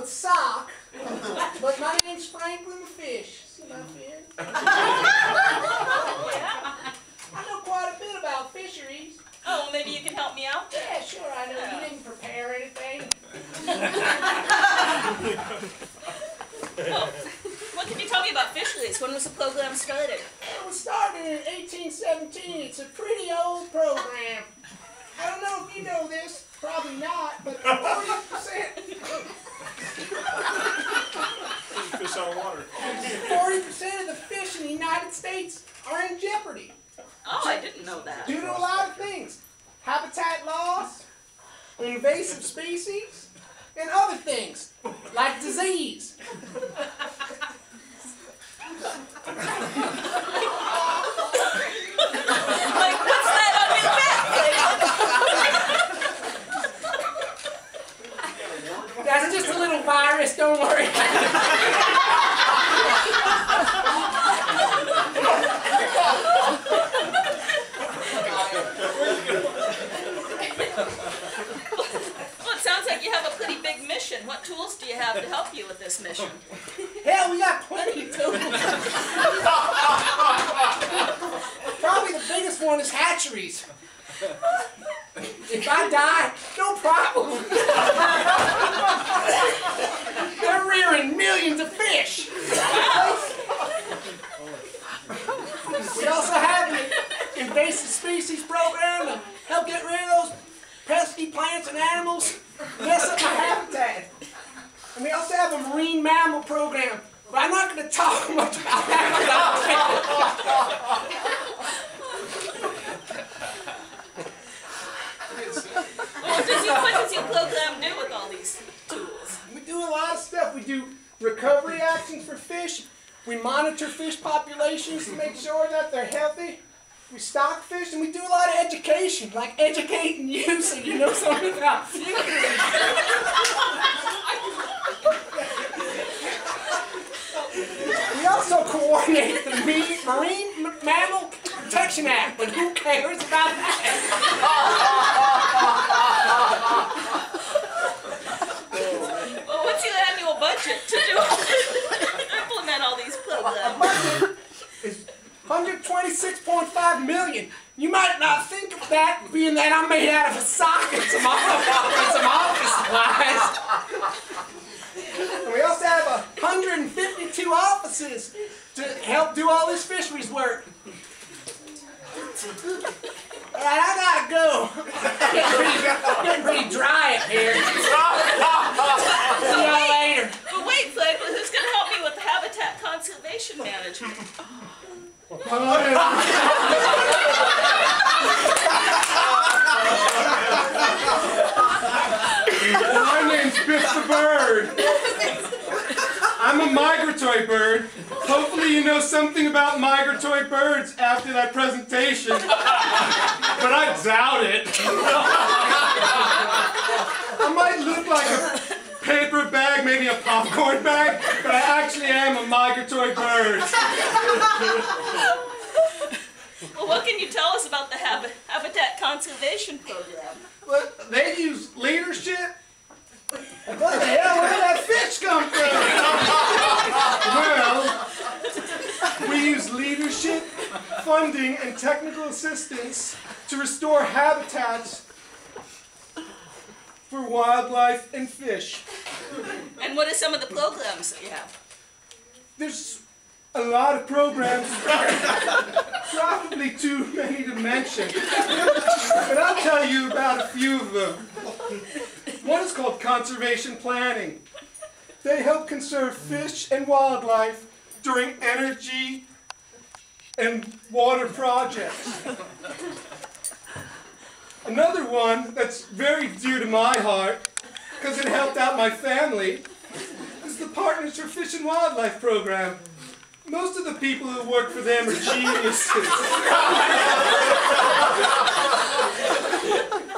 a sock, but my name's Franklin the Fish. See my fin? I know quite a bit about fisheries. Oh, maybe you can help me out? Yeah, sure, I know. You didn't prepare anything. Well, what can you tell me about fisheries? When was the program started? It was started in 1817. It's a pretty old program. I don't know if you know this, probably not, but 40%. Fish out of water. 40% of the fish in the United States are in jeopardy. Oh, I didn't know that. Due to a lot of things. Habitat loss, invasive species, and other things, like disease. Like, what's that on your back? That's just a little virus, don't worry. Well, it sounds like you have a pretty big mission. What tools do you have to help you with this mission? Hell, we got plenty of tools. Probably the biggest one is hatcheries. If I die, no problem. They're rearing millions of fish. We also have an invasive species program to help get rid of those pesky plants and animals mess up my habitat. And we also have a marine mammal program, but I'm not going to talk much about that. What does your program do with all these tools? We do a lot of stuff. We do recovery actions for fish. We monitor fish populations to make sure that they're healthy. We stock fish, and we do a lot of education, like educating you so you know something about fish. We also coordinate the Marine Mammal Protection Act, but who cares about that? Well, what's your annual budget to implement all these programs? Our budget is $126.5 million. You might not think of that, being that I'm made out of a sock and some office supplies. And we also have 152 offices to help do all this fisheries work. All right, I gotta go. Getting pretty dry up here. See y'all later. But wait, Franklin, who's going to help me with the habitat conservation management? My name's Biff the Bird. I'm a migratory bird. Hopefully you know something about migratory birds after that presentation. But I doubt it. I might look like a paper bag, maybe a popcorn bag, but I actually am a migratory bird. Well, what can you tell us about the habitat conservation program? Well, they use leadership. What the hell? Where did that fish come from? Well, we use leadership, funding, and technical assistance to restore habitats for wildlife and fish. And what are some of the programs that you have? There's a lot of programs, probably too many to mention, but I'll tell you about a few of them. One is called conservation planning. They help conserve fish and wildlife during energy and water projects. Another one that's very dear to my heart, because it helped out my family, is the Partners for Fish and Wildlife program. Most of the people who work for them are geniuses.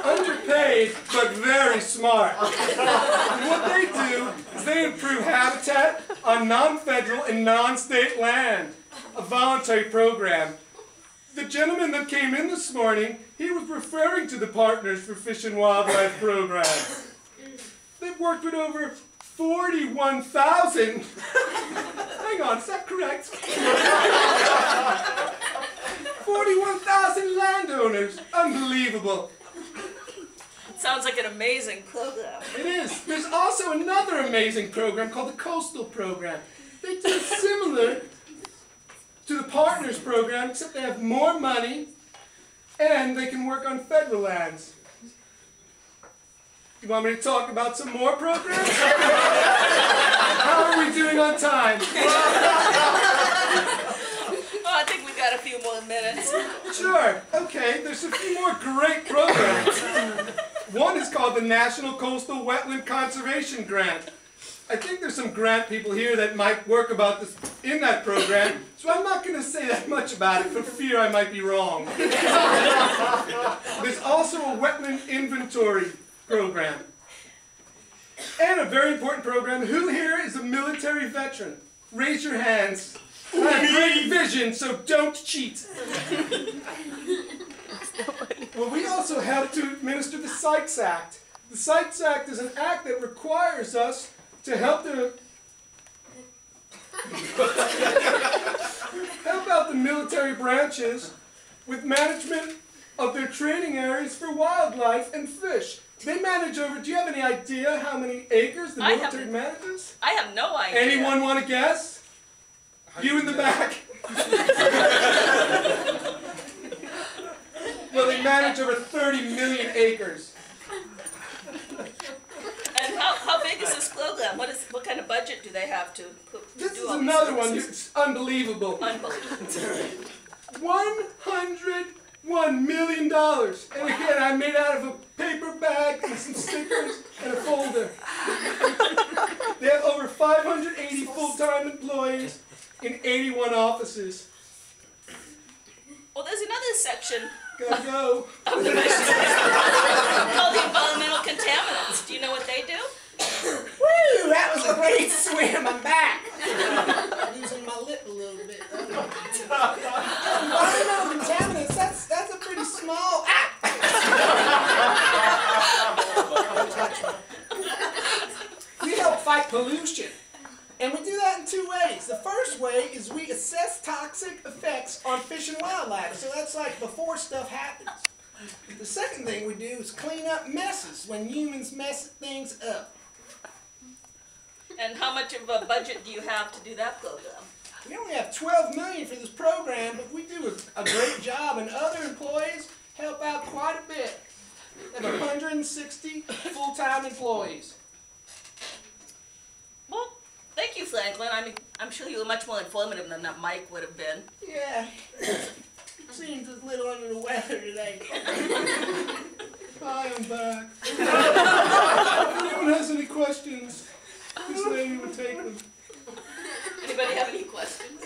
Underpaid, but very smart. And what they do is they improve habitat on non-federal and non-state land. A voluntary program. The gentleman that came in this morning, he was referring to the Partners for Fish and Wildlife program. They've worked with over 41,000. Hang on, is that correct? 41,000 landowners. Unbelievable. Sounds like an amazing program. It is. There's also another amazing program called the Coastal Program. They do similar to the Partners Program, except they have more money and they can work on federal lands. You want me to talk about some more programs? How are we doing on time? Oh, I think we've got a few more minutes. Sure. Okay, there's a few more great programs. One is called the National Coastal Wetland Conservation Grant. I think there's some grant people here that might work about this in that program, so I'm not going to say that much about it for fear I might be wrong. There's also a wetland inventory program. And a very important program. Who here is a military veteran? Raise your hands. I have great vision, so don't cheat. Well, we also help to administer the Sykes Act. The Sykes Act is an act that requires us to help out the military branches with management of their training areas for wildlife and fish. They manage over, do you have any idea how many acres the military manages? I have no idea. Anyone want to guess? You in the back. Well, they manage over 30 million acres. And how big is this program? What kind of budget do they have to do? This is all another these one services? that's unbelievable. Unbelievable. $101 million. And again, I made out of a paper bag and some stickers and a folder. They have over 580 full-time employees in 81 offices. Well, there's another section Gotta go. of the mission called the environmental contaminants. Do you know what they do? Woo! That was a great swim. I'm back. Losing my lip a little bit. Environmental contaminants. That's a pretty small. We help fight pollution. And we do that in two ways. The first way is we assess toxic effects on fish and wildlife. So that's like before stuff happens. The second thing we do is clean up messes when humans mess things up. And how much of a budget do you have to do that program? We only have $12 million for this program, but we do a great job, and other employees help out quite a bit. We have 160 full-time employees. Well, thank you, Franklin. I'm sure you were much more informative than that Mike would have been. Yeah, seems a little under the weather today. Hi, I'm back. If anyone has any questions, this lady will take them. Anybody have any questions?